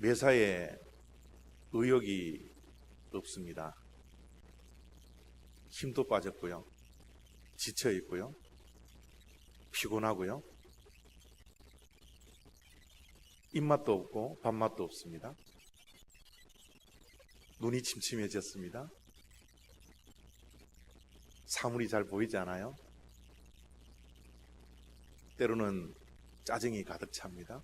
매사에 의욕이 없습니다. 힘도 빠졌고요. 지쳐 있고요. 피곤하고요. 입맛도 없고 밥맛도 없습니다. 눈이 침침해졌습니다. 사물이 잘 보이지 않아요. 때로는 짜증이 가득 찹니다.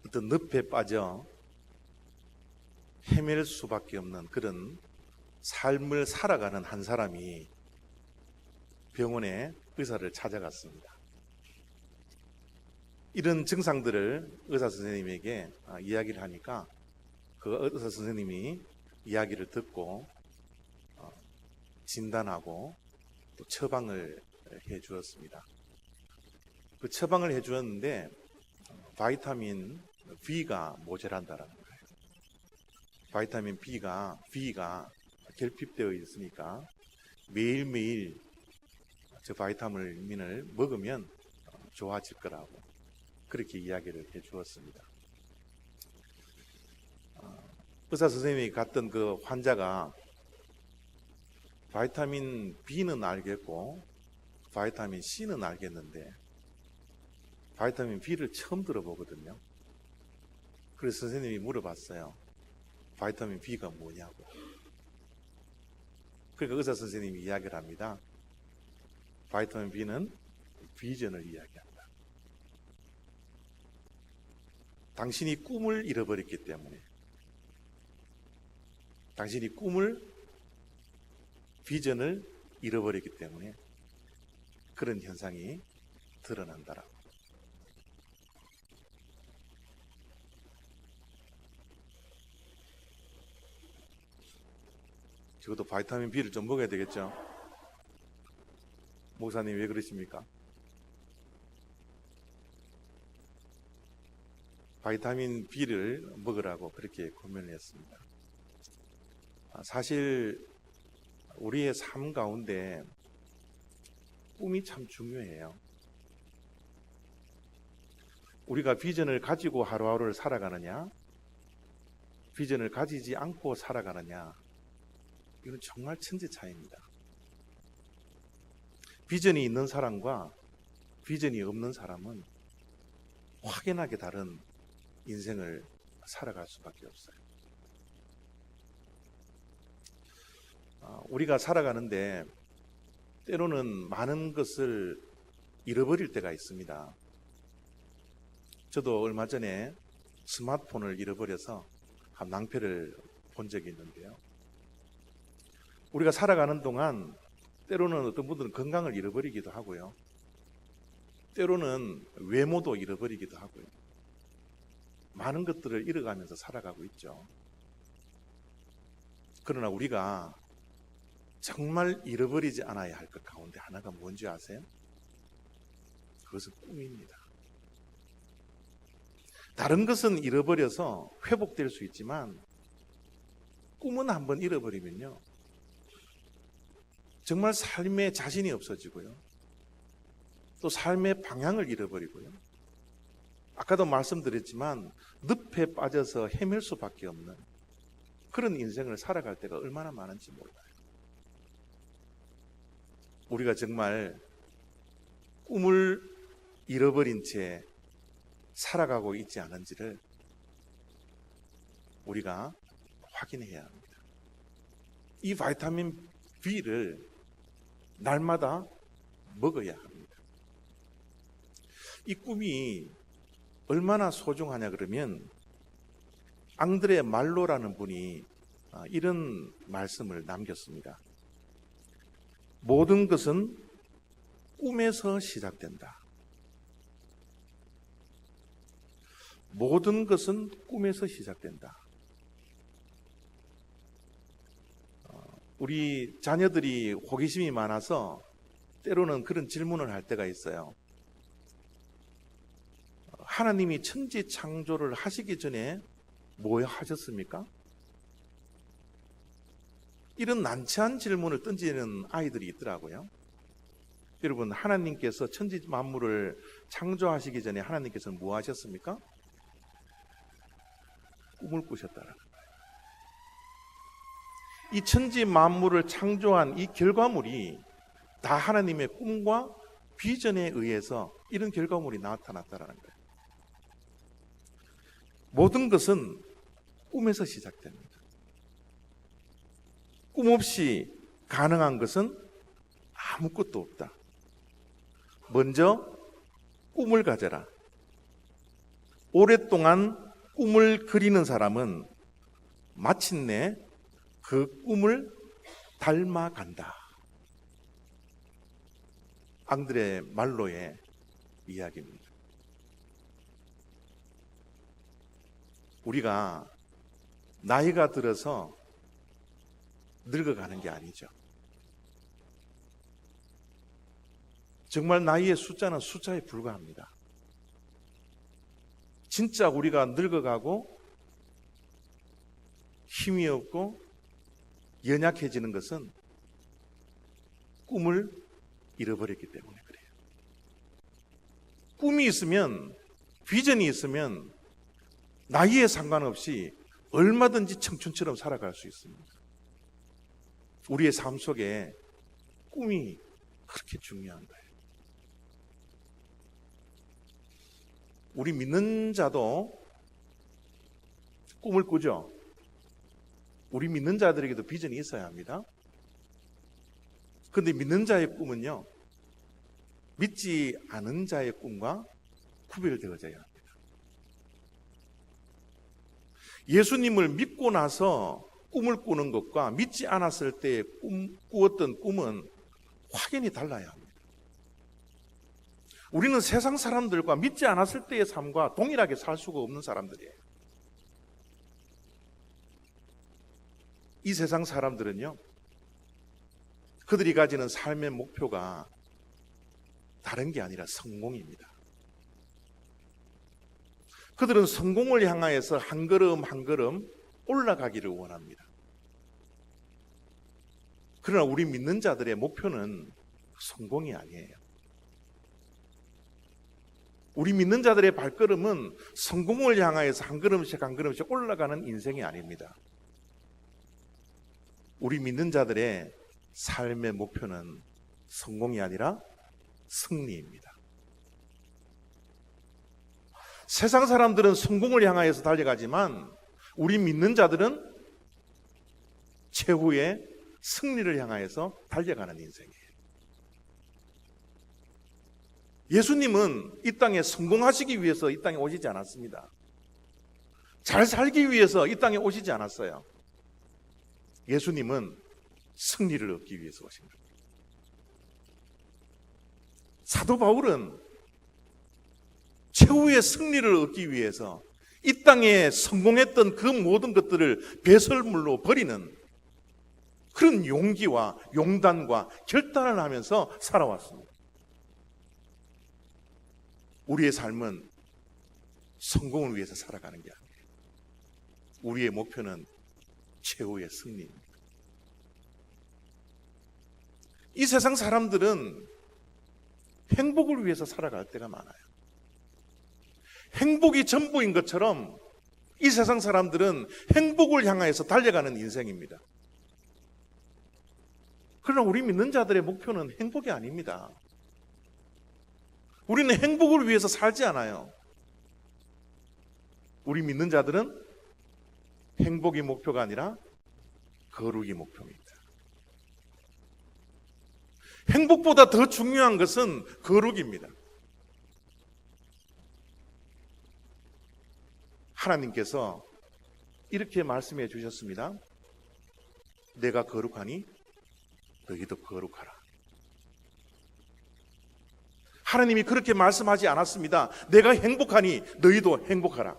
어떤 늪에 빠져 헤맬 수밖에 없는 그런 삶을 살아가는 한 사람이 병원에 의사를 찾아갔습니다. 이런 증상들을 의사 선생님에게 이야기를 하니까 그 의사 선생님이 이야기를 듣고 진단하고 또 처방을 해 주었습니다. 그 처방을 해 주었는데 바이타민 B가 모자란다라는 거예요. 바이타민 B가 결핍되어 있으니까 매일매일 저 바이타민을 먹으면 좋아질 거라고 그렇게 이야기를 해 주었습니다. 의사 선생님이 갔던 그 환자가 바이타민 B는 알겠고 바이타민 C는 알겠는데 바이타민 B를 처음 들어보거든요. 그래서 선생님이 물어봤어요. 바이타민 B가 뭐냐고. 그러니까 의사 선생님이 이야기를 합니다. 바이타민 B는 비전을 이야기한다. 당신이 꿈을 잃어버렸기 때문에 당신이 비전을 잃어버렸기 때문에 그런 현상이 드러난다라고. 적어도 바이타민 B를 좀 먹어야 되겠죠? 목사님 왜 그러십니까? 바이타민 B를 먹으라고 그렇게 권면을 했습니다. 사실 우리의 삶 가운데 꿈이 참 중요해요. 우리가 비전을 가지고 하루하루를 살아가느냐, 비전을 가지지 않고 살아가느냐, 이건 정말 천지 차이입니다. 비전이 있는 사람과 비전이 없는 사람은 확연하게 다른 인생을 살아갈 수밖에 없어요. 우리가 살아가는데 때로는 많은 것을 잃어버릴 때가 있습니다. 저도 얼마 전에 스마트폰을 잃어버려서 한 낭패를 본 적이 있는데요. 우리가 살아가는 동안 때로는 어떤 분들은 건강을 잃어버리기도 하고요. 때로는 외모도 잃어버리기도 하고요. 많은 것들을 잃어가면서 살아가고 있죠. 그러나 우리가 정말 잃어버리지 않아야 할 것 가운데 하나가 뭔지 아세요? 그것은 꿈입니다. 다른 것은 잃어버려서 회복될 수 있지만 꿈은 한번 잃어버리면요, 정말 삶에 자신이 없어지고요, 또 삶의 방향을 잃어버리고요, 아까도 말씀드렸지만 늪에 빠져서 헤맬 수밖에 없는 그런 인생을 살아갈 때가 얼마나 많은지 몰라요. 우리가 정말 꿈을 잃어버린 채 살아가고 있지 않은지를 우리가 확인해야 합니다. 이 바이타민 B를 날마다 먹어야 합니다. 이 꿈이 얼마나 소중하냐 그러면 앙드레 말로라는 분이 이런 말씀을 남겼습니다. 모든 것은 꿈에서 시작된다. 모든 것은 꿈에서 시작된다. 우리 자녀들이 호기심이 많아서 때로는 그런 질문을 할 때가 있어요. 하나님이 천지 창조를 하시기 전에 뭐 하셨습니까? 이런 난처한 질문을 던지는 아이들이 있더라고요. 여러분, 하나님께서 천지 만물을 창조하시기 전에 하나님께서는 뭐 하셨습니까? 꿈을 꾸셨다라는 거예요. 이 천지 만물을 창조한 이 결과물이 다 하나님의 꿈과 비전에 의해서 이런 결과물이 나타났다라는 거예요. 모든 것은 꿈에서 시작됩니다. 꿈 없이 가능한 것은 아무것도 없다. 먼저 꿈을 가져라. 오랫동안 꿈을 그리는 사람은 마침내 그 꿈을 닮아간다. 앙드레 말로의 이야기입니다. 우리가 나이가 들어서 늙어가는 게 아니죠. 정말 나이의 숫자는 숫자에 불과합니다. 진짜 우리가 늙어가고 힘이 없고 연약해지는 것은 꿈을 잃어버렸기 때문에 그래요. 꿈이 있으면, 비전이 있으면 나이에 상관없이 얼마든지 청춘처럼 살아갈 수 있습니다. 우리의 삶 속에 꿈이 그렇게 중요한 거예요. 우리 믿는 자도 꿈을 꾸죠. 우리 믿는 자들에게도 비전이 있어야 합니다. 그런데 믿는 자의 꿈은요, 믿지 않은 자의 꿈과 구별되어져야 합니다. 예수님을 믿고 나서 꿈을 꾸는 것과 믿지 않았을 때 꾸었던 꿈은 확연히 달라야 합니다. 우리는 세상 사람들과 믿지 않았을 때의 삶과 동일하게 살 수가 없는 사람들이에요. 이 세상 사람들은요, 그들이 가지는 삶의 목표가 다른 게 아니라 성공입니다. 그들은 성공을 향하여서 한 걸음 한 걸음 올라가기를 원합니다. 그러나 우리 믿는 자들의 목표는 성공이 아니에요. 우리 믿는 자들의 발걸음은 성공을 향하여서 한 걸음씩 한 걸음씩 올라가는 인생이 아닙니다. 우리 믿는 자들의 삶의 목표는 성공이 아니라 승리입니다. 세상 사람들은 성공을 향하여서 달려가지만 우리 믿는 자들은 최후의 승리를 향하여서 달려가는 인생이에요. 예수님은 이 땅에 성공하시기 위해서 이 땅에 오시지 않았습니다. 잘 살기 위해서 이 땅에 오시지 않았어요. 예수님은 승리를 얻기 위해서 오신 겁니다. 사도 바울은 최후의 승리를 얻기 위해서 이 땅에 성공했던 그 모든 것들을 배설물로 버리는 그런 용기와 용단과 결단을 하면서 살아왔습니다. 우리의 삶은 성공을 위해서 살아가는 게 아니에요. 우리의 목표는 최후의 승리입니다. 이 세상 사람들은 행복을 위해서 살아갈 때가 많아요. 행복이 전부인 것처럼 이 세상 사람들은 행복을 향해서 달려가는 인생입니다. 그러나 우리 믿는 자들의 목표는 행복이 아닙니다. 우리는 행복을 위해서 살지 않아요. 우리 믿는 자들은 행복이 목표가 아니라 거룩이 목표입니다. 행복보다 더 중요한 것은 거룩입니다. 하나님께서 이렇게 말씀해 주셨습니다. 내가 거룩하니 너희도 거룩하라. 하나님이 그렇게 말씀하지 않았습니다. 내가 행복하니 너희도 행복하라.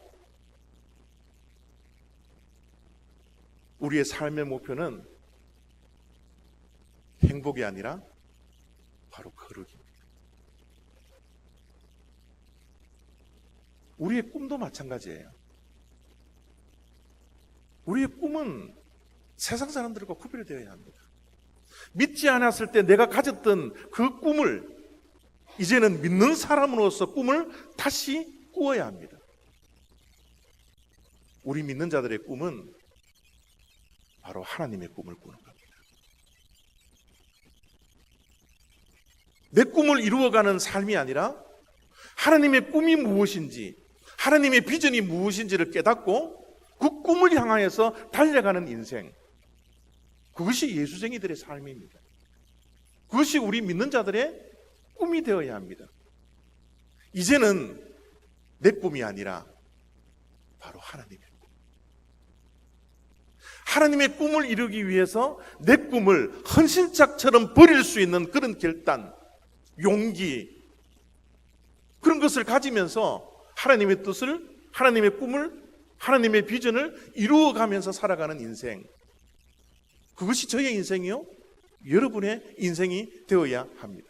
우리의 삶의 목표는 행복이 아니라 바로 거룩입니다. 우리의 꿈도 마찬가지예요. 우리의 꿈은 세상 사람들과 구별되어야 합니다. 믿지 않았을 때 내가 가졌던 그 꿈을 이제는 믿는 사람으로서 꿈을 다시 꾸어야 합니다. 우리 믿는 자들의 꿈은 바로 하나님의 꿈을 꾸는 겁니다. 내 꿈을 이루어가는 삶이 아니라 하나님의 꿈이 무엇인지, 하나님의 비전이 무엇인지를 깨닫고 그 꿈을 향하여서 달려가는 인생, 그것이 예수쟁이들의 삶입니다. 그것이 우리 믿는 자들의 꿈이 되어야 합니다. 이제는 내 꿈이 아니라 바로 하나님의 꿈. 하나님의 꿈을 이루기 위해서 내 꿈을 헌신짝처럼 버릴 수 있는 그런 결단, 용기, 그런 것을 가지면서 하나님의 뜻을, 하나님의 꿈을, 하나님의 비전을 이루어가면서 살아가는 인생, 그것이 저의 인생이요, 여러분의 인생이 되어야 합니다.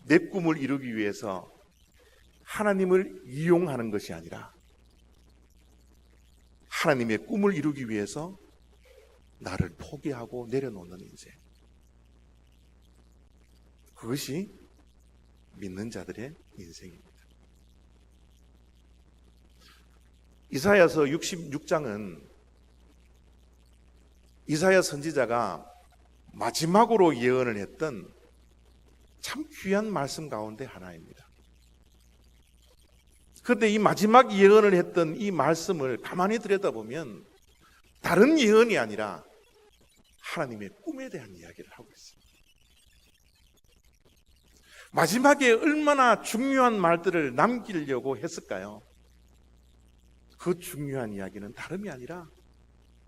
내 꿈을 이루기 위해서 하나님을 이용하는 것이 아니라 하나님의 꿈을 이루기 위해서 나를 포기하고 내려놓는 인생, 그것이 믿는 자들의 인생입니다. 이사야서 66장은 이사야 선지자가 마지막으로 예언을 했던 참 귀한 말씀 가운데 하나입니다. 그런데 이 마지막 예언을 했던 이 말씀을 가만히 들여다보면 다른 예언이 아니라 하나님의 꿈에 대한 이야기를 하고 있습니다. 마지막에 얼마나 중요한 말들을 남기려고 했을까요? 그 중요한 이야기는 다름이 아니라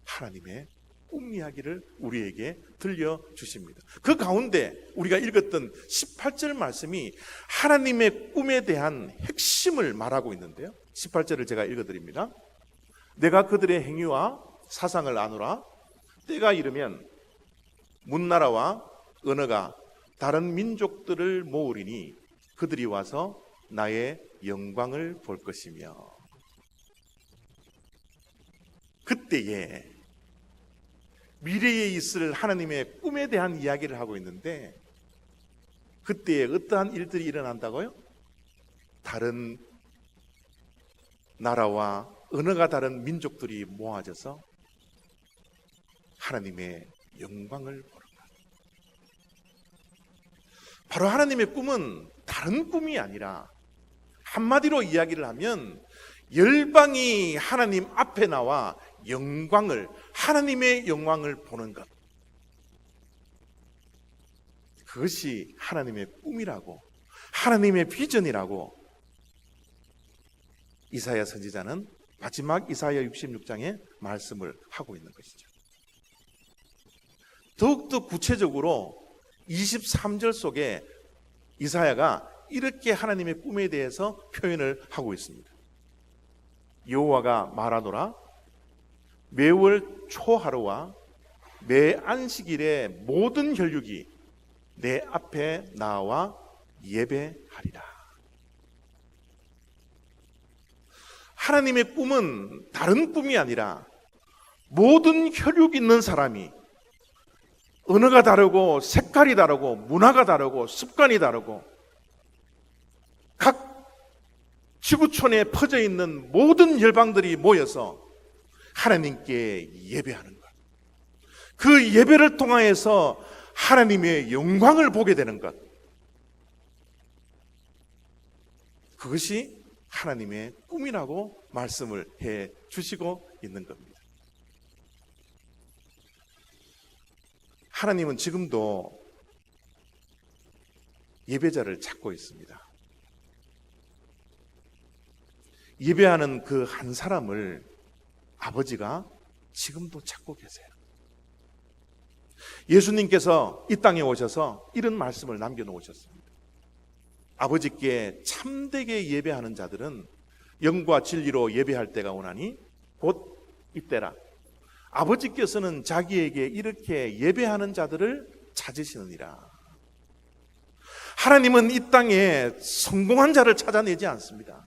하나님의 꿈 이야기를 우리에게 들려주십니다. 그 가운데 우리가 읽었던 18절 말씀이 하나님의 꿈에 대한 핵심을 말하고 있는데요, 18절을 제가 읽어드립니다. 내가 그들의 행위와 사상을 아노라. 때가 이르면 문나라와 언어가 다른 민족들을 모으리니 그들이 와서 나의 영광을 볼 것이며, 그때에 미래에 있을 하나님의 꿈에 대한 이야기를 하고 있는데, 그때에 어떠한 일들이 일어난다고요? 다른 나라와 언어가 다른 민족들이 모아져서 하나님의 영광을 보는 것. 바로 하나님의 꿈은 다른 꿈이 아니라, 한마디로 이야기를 하면 열방이 하나님 앞에 나와 영광을, 하나님의 영광을 보는 것, 그것이 하나님의 꿈이라고, 하나님의 비전이라고 이사야 선지자는 마지막 이사야 66장에 말씀을 하고 있는 것이죠. 더욱더 구체적으로 23절 속에 이사야가 이렇게 하나님의 꿈에 대해서 표현을 하고 있습니다. 여호와가 말하노라. 매월 초하루와 매 안식일의 모든 혈육이 내 앞에 나와 예배하리라. 하나님의 꿈은 다른 꿈이 아니라 모든 혈육 있는 사람이, 언어가 다르고 색깔이 다르고 문화가 다르고 습관이 다르고 각 지구촌에 퍼져 있는 모든 열방들이 모여서 하나님께 예배하는 것, 그 예배를 통하여서 하나님의 영광을 보게 되는 것, 그것이 하나님의 꿈이라고 말씀을 해 주시고 있는 겁니다. 하나님은 지금도 예배자를 찾고 있습니다. 예배하는 그 한 사람을 아버지가 지금도 찾고 계세요. 예수님께서 이 땅에 오셔서 이런 말씀을 남겨놓으셨습니다. 아버지께 참되게 예배하는 자들은 영과 진리로 예배할 때가 오나니 곧 이때라. 아버지께서는 자기에게 이렇게 예배하는 자들을 찾으시느니라. 하나님은 이 땅에 성공한 자를 찾아내지 않습니다.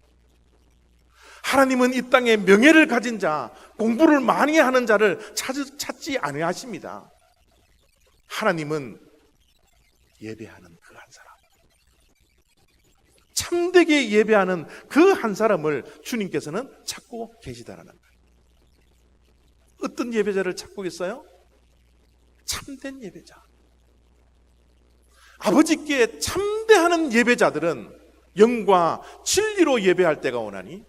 하나님은 이 땅에 명예를 가진 자, 공부를 많이 하는 자를 찾지 아니하십니다. 하나님은 예배하는 그 한 사람, 참되게 예배하는 그 한 사람을 주님께서는 찾고 계시다라는 거예요. 어떤 예배자를 찾고 있어요? 참된 예배자. 아버지께 참대하는 예배자들은 영과 진리로 예배할 때가 오나니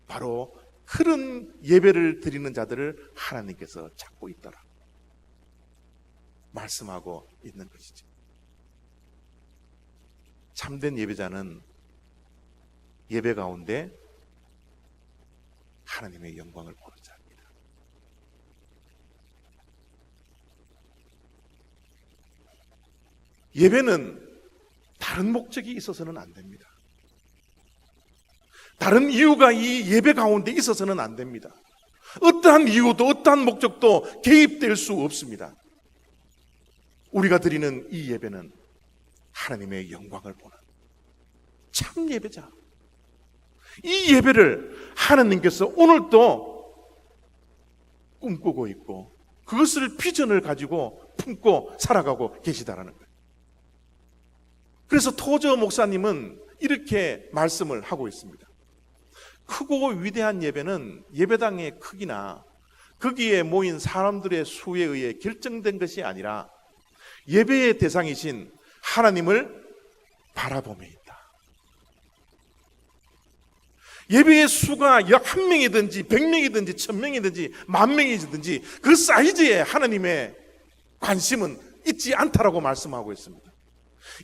바로 그런 예배를 드리는 자들을 하나님께서 찾고 있더라 말씀하고 있는 것이죠. 참된 예배자는 예배 가운데 하나님의 영광을 보는 자입니다. 예배는 다른 목적이 있어서는 안 됩니다. 다른 이유가 이 예배 가운데 있어서는 안 됩니다. 어떠한 이유도 어떠한 목적도 개입될 수 없습니다. 우리가 드리는 이 예배는 하나님의 영광을 보는 참 예배자. 이 예배를 하나님께서 오늘도 꿈꾸고 있고 그것을 비전을 가지고 품고 살아가고 계시다라는 거예요. 그래서 토저 목사님은 이렇게 말씀을 하고 있습니다. 크고 위대한 예배는 예배당의 크기나 거기에 모인 사람들의 수에 의해 결정된 것이 아니라 예배의 대상이신 하나님을 바라봄에 있다. 예배의 수가 약 1명이든지 100명이든지 1000명이든지 10,000명이든지 그 사이즈에 하나님의 관심은 있지 않다라고 말씀하고 있습니다.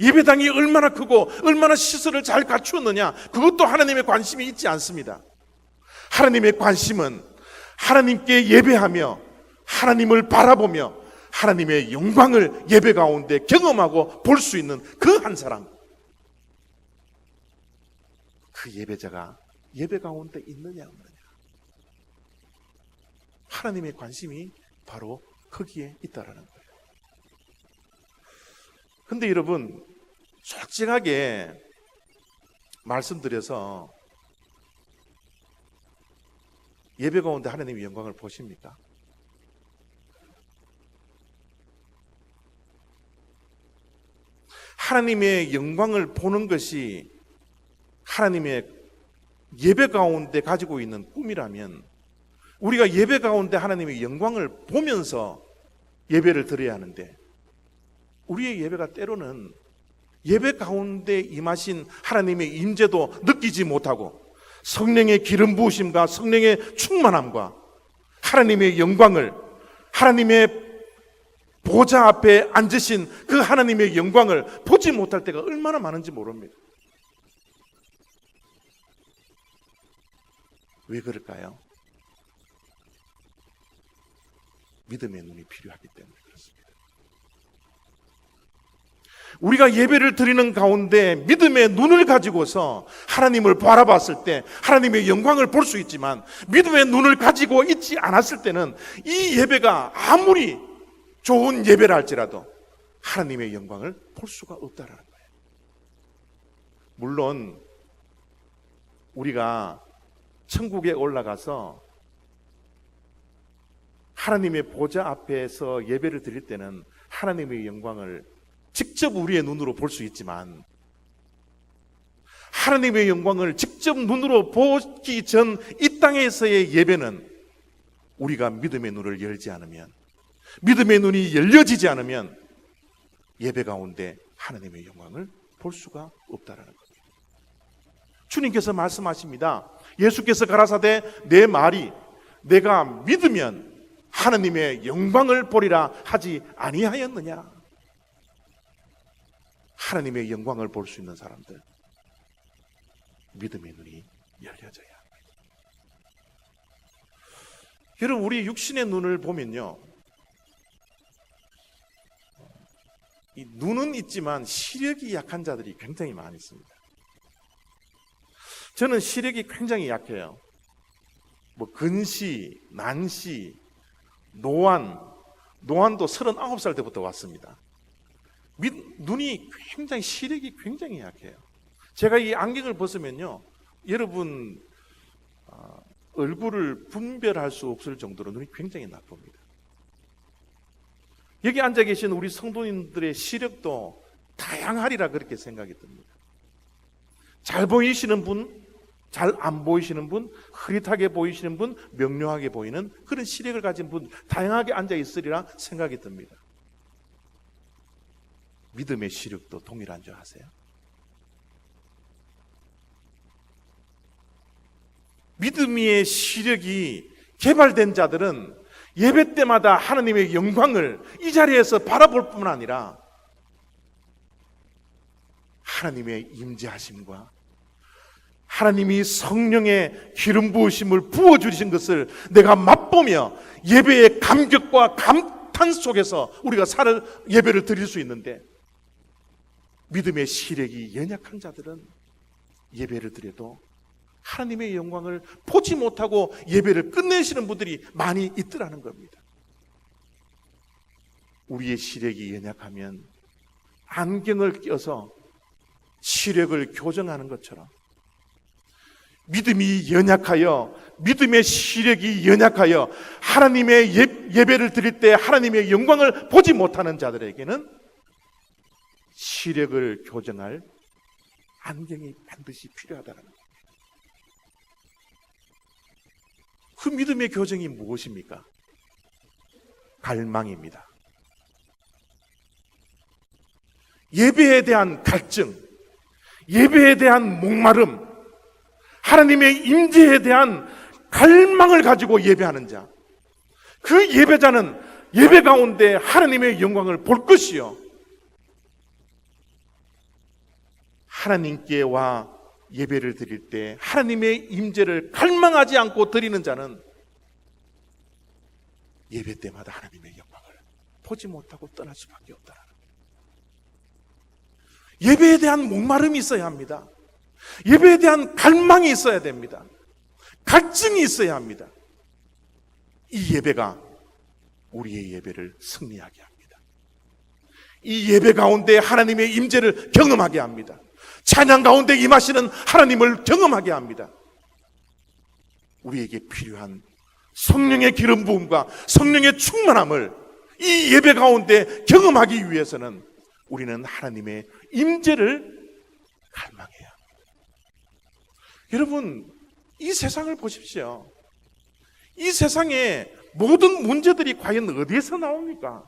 예배당이 얼마나 크고 얼마나 시설을 잘 갖추었느냐, 그것도 하나님의 관심이 있지 않습니다. 하나님의 관심은 하나님께 예배하며 하나님을 바라보며 하나님의 영광을 예배 가운데 경험하고 볼 수 있는 그 한 사람, 그 예배자가 예배 가운데 있느냐 없느냐, 하나님의 관심이 바로 거기에 있다라는 거예요. 근데 여러분, 솔직하게 말씀드려서 예배 가운데 하나님의 영광을 보십니까? 하나님의 영광을 보는 것이 하나님의 예배 가운데 가지고 있는 꿈이라면 우리가 예배 가운데 하나님의 영광을 보면서 예배를 드려야 하는데, 우리의 예배가 때로는 예배 가운데 임하신 하나님의 임재도 느끼지 못하고 성령의 기름 부으심과 성령의 충만함과 하나님의 영광을, 하나님의 보좌 앞에 앉으신 그 하나님의 영광을 보지 못할 때가 얼마나 많은지 모릅니다. 왜 그럴까요? 믿음의 눈이 필요하기 때문에 그렇습니다. 우리가 예배를 드리는 가운데 믿음의 눈을 가지고서 하나님을 바라봤을 때 하나님의 영광을 볼 수 있지만, 믿음의 눈을 가지고 있지 않았을 때는 이 예배가 아무리 좋은 예배라 할지라도 하나님의 영광을 볼 수가 없다라는 거예요. 물론 우리가 천국에 올라가서 하나님의 보좌 앞에서 예배를 드릴 때는 하나님의 영광을 직접 우리의 눈으로 볼 수 있지만, 하나님의 영광을 직접 눈으로 보기 전 이 땅에서의 예배는 우리가 믿음의 눈을 열지 않으면, 믿음의 눈이 열려지지 않으면 예배 가운데 하나님의 영광을 볼 수가 없다라는 겁니다. 주님께서 말씀하십니다. 예수께서 가라사대 내 말이 내가 믿으면 하나님의 영광을 보리라 하지 아니하였느냐. 하나님의 영광을 볼 수 있는 사람들, 믿음의 눈이 열려져야 합니다. 여러분, 우리 육신의 눈을 보면요, 이 눈은 있지만 시력이 약한 자들이 굉장히 많이 있습니다. 저는 시력이 굉장히 약해요. 근시, 난시, 노안도 39살 때부터 왔습니다. 눈이 굉장히, 시력이 굉장히 약해요. 제가 이 안경을 벗으면요, 여러분 얼굴을 분별할 수 없을 정도로 눈이 굉장히 나쁩니다. 여기 앉아 계신 우리 성도님들의 시력도 다양하리라 그렇게 생각이 듭니다. 잘 보이시는 분, 잘 안 보이시는 분, 흐릿하게 보이시는 분, 명료하게 보이는 그런 시력을 가진 분 다양하게 앉아 있으리라 생각이 듭니다. 믿음의 시력도 동일한 줄 아세요? 믿음의 시력이 개발된 자들은 예배 때마다 하나님의 영광을 이 자리에서 바라볼 뿐만 아니라 하나님의 임재하심과 하나님이 성령의 기름 부으심을 부어주신 것을 내가 맛보며 예배의 감격과 감탄 속에서 우리가 예배를 드릴 수 있는데, 믿음의 시력이 연약한 자들은 예배를 드려도 하나님의 영광을 보지 못하고 예배를 끝내시는 분들이 많이 있더라는 겁니다. 우리의 시력이 연약하면 안경을 껴서 시력을 교정하는 것처럼 믿음이 연약하여, 믿음의 시력이 연약하여 하나님의 예배를 드릴 때 하나님의 영광을 보지 못하는 자들에게는 시력을 교정할 안경이 반드시 필요하다는 겁니다. 그 믿음의 교정이 무엇입니까? 갈망입니다. 예배에 대한 갈증, 예배에 대한 목마름, 하나님의 임재에 대한 갈망을 가지고 예배하는 자, 그 예배자는 예배 가운데 하나님의 영광을 볼 것이요, 하나님께와 예배를 드릴 때 하나님의 임재를 갈망하지 않고 드리는 자는 예배 때마다 하나님의 영광을 보지 못하고 떠날 수밖에 없다는 겁니다. 예배에 대한 목마름이 있어야 합니다. 예배에 대한 갈망이 있어야 됩니다. 갈증이 있어야 합니다. 이 예배가 우리의 예배를 승리하게 합니다. 이 예배 가운데 하나님의 임재를 경험하게 합니다. 찬양 가운데 임하시는 하나님을 경험하게 합니다. 우리에게 필요한 성령의 기름 부음과 성령의 충만함을 이 예배 가운데 경험하기 위해서는 우리는 하나님의 임재를 갈망해야 합니다. 여러분, 이 세상을 보십시오. 이 세상에 모든 문제들이 과연 어디에서 나옵니까?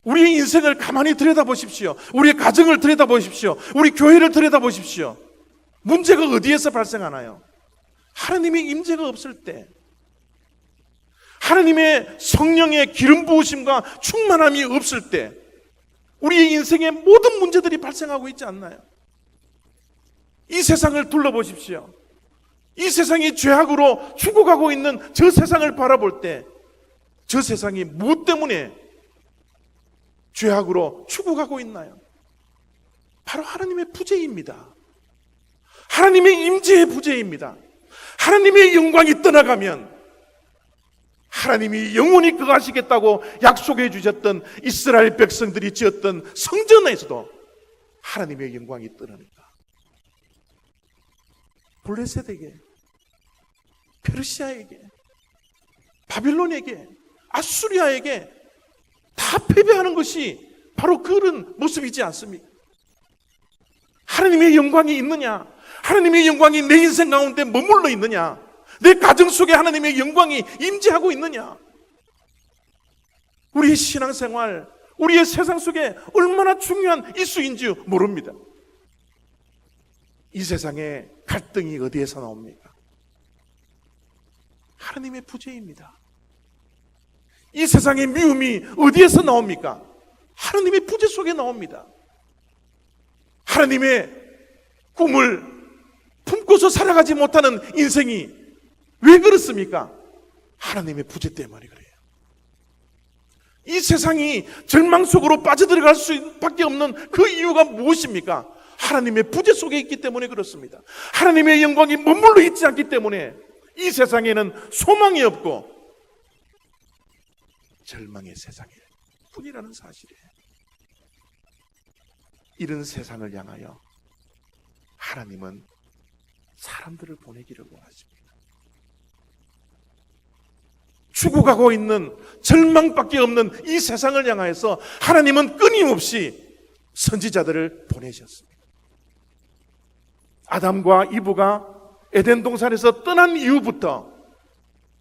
우리의 인생을 가만히 들여다보십시오. 우리의 가정을 들여다보십시오. 우리 교회를 들여다보십시오. 문제가 어디에서 발생하나요? 하나님의 임재가 없을 때, 하나님의 성령의 기름 부으심과 충만함이 없을 때 우리의 인생의 모든 문제들이 발생하고 있지 않나요? 이 세상을 둘러보십시오. 이 세상이 죄악으로 죽어가고 있는 저 세상을 바라볼 때 저 세상이 무엇 때문에 죄악으로 죽어가고 있나요? 바로 하나님의 부재입니다. 하나님의 임재의 부재입니다. 하나님의 영광이 떠나가면 하나님이 영원히 거하시겠다고 약속해 주셨던 이스라엘 백성들이 지었던 성전에서도 하나님의 영광이 떠나니까 블레셋에게, 페르시아에게, 바빌론에게, 아수리아에게 다 패배하는 것이 바로 그런 모습이지 않습니까? 하나님의 영광이 있느냐? 하나님의 영광이 내 인생 가운데 머물러 있느냐? 내 가정 속에 하나님의 영광이 임재하고 있느냐? 우리의 신앙생활, 우리의 세상 속에 얼마나 중요한 이슈인지 모릅니다. 이 세상에 갈등이 어디에서 나옵니까? 하나님의 부재입니다. 이 세상의 미움이 어디에서 나옵니까? 하나님의 부재 속에 나옵니다. 하나님의 꿈을 품고서 살아가지 못하는 인생이 왜 그렇습니까? 하나님의 부재 때문에 그래요. 이 세상이 절망 속으로 빠져들어갈 수밖에 없는 그 이유가 무엇입니까? 하나님의 부재 속에 있기 때문에 그렇습니다. 하나님의 영광이 머물러 있지 않기 때문에 이 세상에는 소망이 없고 절망의 세상일 뿐이라는 사실이에요. 이런 세상을 향하여 하나님은 사람들을 보내기를 원하십니다. 죽어가고 있는 절망밖에 없는 이 세상을 향하여서 하나님은 끊임없이 선지자들을 보내셨습니다. 아담과 이브가 에덴 동산에서 떠난 이후부터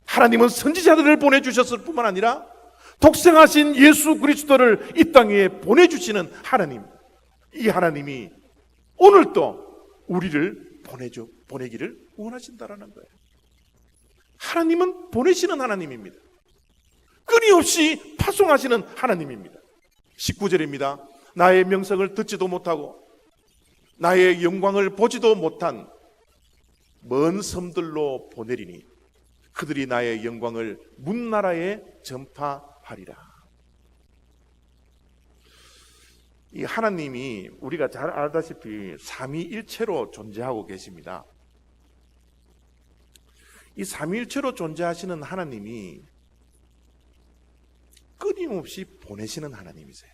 하나님은 선지자들을 보내주셨을 뿐만 아니라 독생하신 예수 그리스도를 이 땅에 보내주시는 하나님, 이 하나님이 오늘도 우리를 보내기를 원하신다라는 거예요. 하나님은 보내시는 하나님입니다. 끊임없이 파송하시는 하나님입니다. 19절입니다. 나의 명성을 듣지도 못하고 나의 영광을 보지도 못한 먼 섬들로 보내리니 그들이 나의 영광을 문나라에 전파하리라. 이 하나님이 우리가 잘 알다시피 삼위일체로 존재하고 계십니다. 이 삼위일체로 존재하시는 하나님이 끊임없이 보내시는 하나님이세요.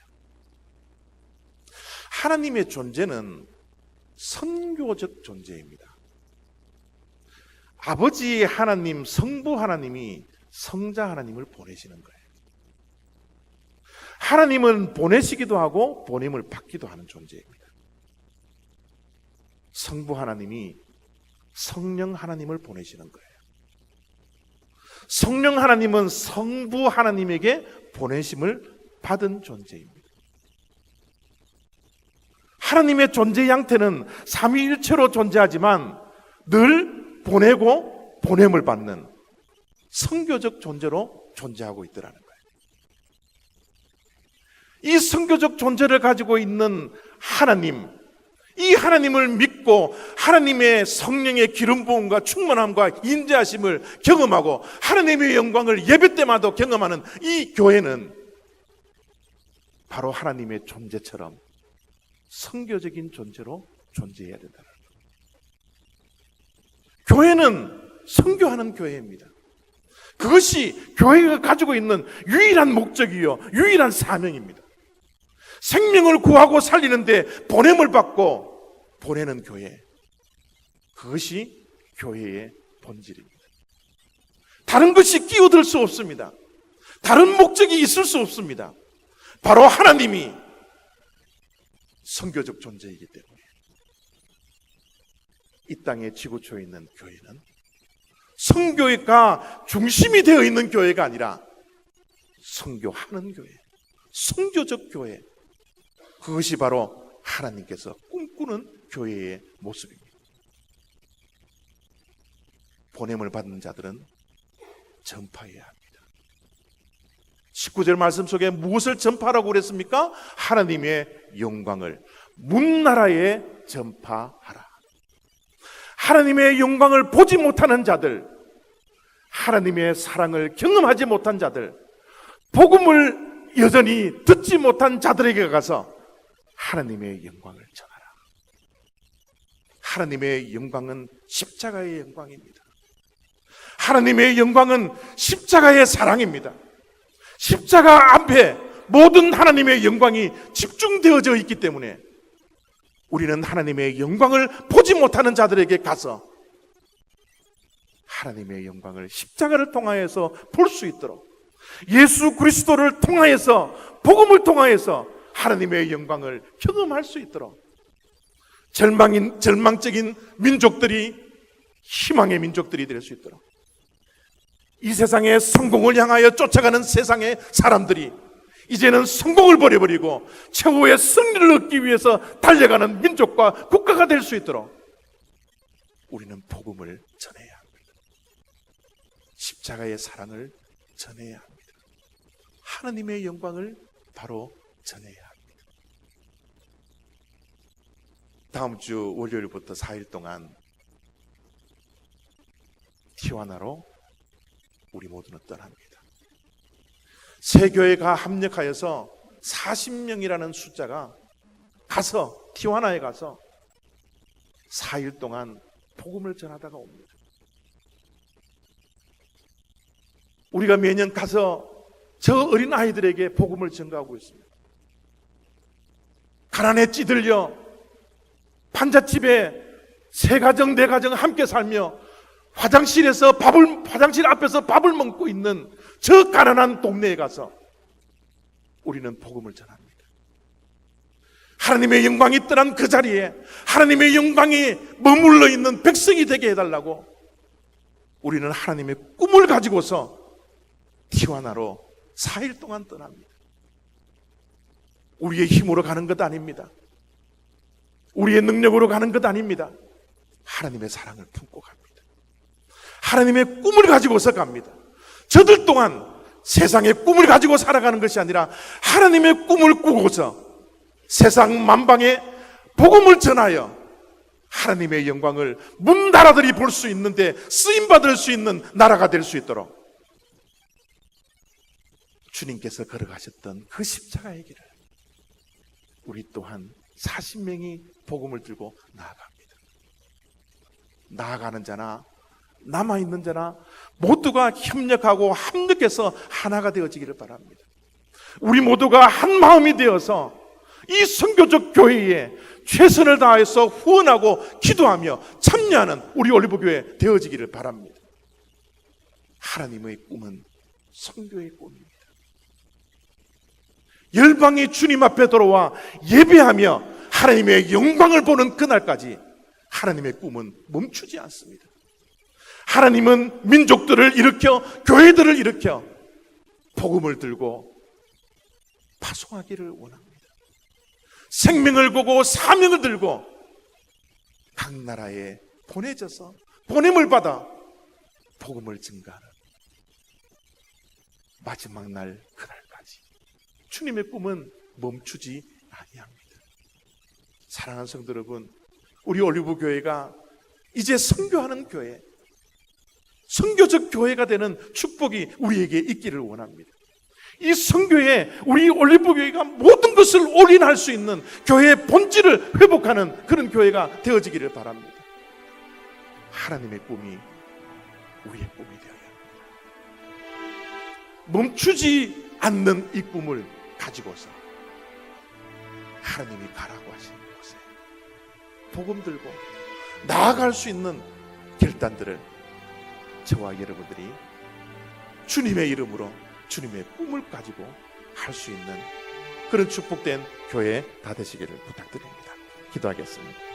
하나님의 존재는 선교적 존재입니다. 아버지 하나님, 성부 하나님이 성자 하나님을 보내시는 거예요. 하나님은 보내시기도 하고 보냄을 받기도 하는 존재입니다. 성부 하나님이 성령 하나님을 보내시는 거예요. 성령 하나님은 성부 하나님에게 보내심을 받은 존재입니다. 하나님의 존재 양태는 삼위일체로 존재하지만 늘 보내고 보냄을 받는 성교적 존재로 존재하고 있더라는 거예요. 이 성교적 존재를 가지고 있는 하나님, 이 하나님을 믿고 하나님의 성령의 기름 부음과 충만함과 인자하심을 경험하고 하나님의 영광을 예배 때마다 경험하는 이 교회는 바로 하나님의 존재처럼 성교적인 존재로 존재해야 된다는 거예요. 교회는 성교하는 교회입니다. 그것이 교회가 가지고 있는 유일한 목적이요, 유일한 사명입니다. 생명을 구하고 살리는데 보냄을 받고 보내는 교회, 그것이 교회의 본질입니다. 다른 것이 끼어들 수 없습니다. 다른 목적이 있을 수 없습니다. 바로 하나님이 선교적 존재이기 때문에 이 땅에 지구촌에 있는 교회는 선교가 중심이 되어 있는 교회가 아니라 선교하는 교회, 선교적 교회, 그것이 바로 하나님께서 꿈꾸는 교회의 모습입니다. 보냄을 받는 자들은 전파해야 합니다. 19절 말씀 속에 무엇을 전파하라고 그랬습니까? 하나님의 영광을 문나라에 전파하라. 하나님의 영광을 보지 못하는 자들, 하나님의 사랑을 경험하지 못한 자들, 복음을 여전히 듣지 못한 자들에게 가서 하나님의 영광을 전하라. 하나님의 영광은 십자가의 영광입니다. 하나님의 영광은 십자가의 사랑입니다. 십자가 앞에 모든 하나님의 영광이 집중되어져 있기 때문에 우리는 하나님의 영광을 보지 못하는 자들에게 가서 하나님의 영광을 십자가를 통하여서 볼 수 있도록, 예수 그리스도를 통하여서, 복음을 통하여서 하나님의 영광을 경험할 수 있도록, 절망적인 민족들이 희망의 민족들이 될 수 있도록, 이 세상의 성공을 향하여 쫓아가는 세상의 사람들이 이제는 성공을 버려버리고 최후의 승리를 얻기 위해서 달려가는 민족과 국가가 될 수 있도록 우리는 복음을 전해야 합니다. 십자가의 사랑을 전해야 합니다. 하나님의 영광을 바로 전해야 합니다. 다음 주 월요일부터 4일 동안 티와나로 우리 모두는 떠납니다. 새 교회가 합력하여서 40명이라는 숫자가 가서 티와나에 가서 4일 동안 복음을 전하다가 옵니다. 우리가 매년 가서 저 어린 아이들에게 복음을 전가하고 있습니다. 가난에 찌들려 판잣집에 세 가정 네 가정 함께 살며 화장실 앞에서 밥을 먹고 있는 저 가난한 동네에 가서 우리는 복음을 전합니다. 하나님의 영광이 떠난 그 자리에 하나님의 영광이 머물러 있는 백성이 되게 해달라고 우리는 하나님의 꿈을 가지고서 티와나로 4일 동안 떠납니다. 우리의 힘으로 가는 것 아닙니다. 우리의 능력으로 가는 것 아닙니다. 하나님의 사랑을 품고 갑니다. 하나님의 꿈을 가지고서 갑니다. 저들 또한 세상의 꿈을 가지고 살아가는 것이 아니라 하나님의 꿈을 꾸고서 세상 만방에 복음을 전하여 하나님의 영광을 문 나라들이 볼 수 있는데 쓰임받을 수 있는 나라가 될 수 있도록 주님께서 걸어가셨던 그 십자가의 길을 우리 또한 40명이 복음을 들고 나아갑니다. 나아가는 자나 남아있는 자나 모두가 협력하고 합력해서 하나가 되어지기를 바랍니다. 우리 모두가 한 마음이 되어서 이 선교적 교회에 최선을 다해서 후원하고 기도하며 참여하는 우리 올리브교회 되어지기를 바랍니다. 하나님의 꿈은 선교의 꿈입니다. 열방이 주님 앞에 돌아와 예배하며 하나님의 영광을 보는 그날까지 하나님의 꿈은 멈추지 않습니다. 하나님은 민족들을 일으켜 교회들을 일으켜 복음을 들고 파송하기를 원합니다. 생명을 보고 사명을 들고 각 나라에 보내져서 보냄을 받아 복음을 증가하는 마지막 날 그날까지 주님의 꿈은 멈추지 아니합니다. 사랑하는 성도 여러분, 우리 올리브교회가 이제 선교하는 교회, 선교적 교회가 되는 축복이 우리에게 있기를 원합니다. 이 선교에 우리 올리브교회가 모든 것을 올인할 수 있는 교회의 본질을 회복하는 그런 교회가 되어지기를 바랍니다. 하나님의 꿈이 우리의 꿈이 되어야 합니다. 멈추지 않는 이 꿈을 가지고서 하나님이 가라고 하시는 곳에 복음 들고 나아갈 수 있는 결단들을 저와 여러분들이 주님의 이름으로 주님의 꿈을 가지고 할 수 있는 그런 축복된 교회 다 되시기를 부탁드립니다. 기도하겠습니다.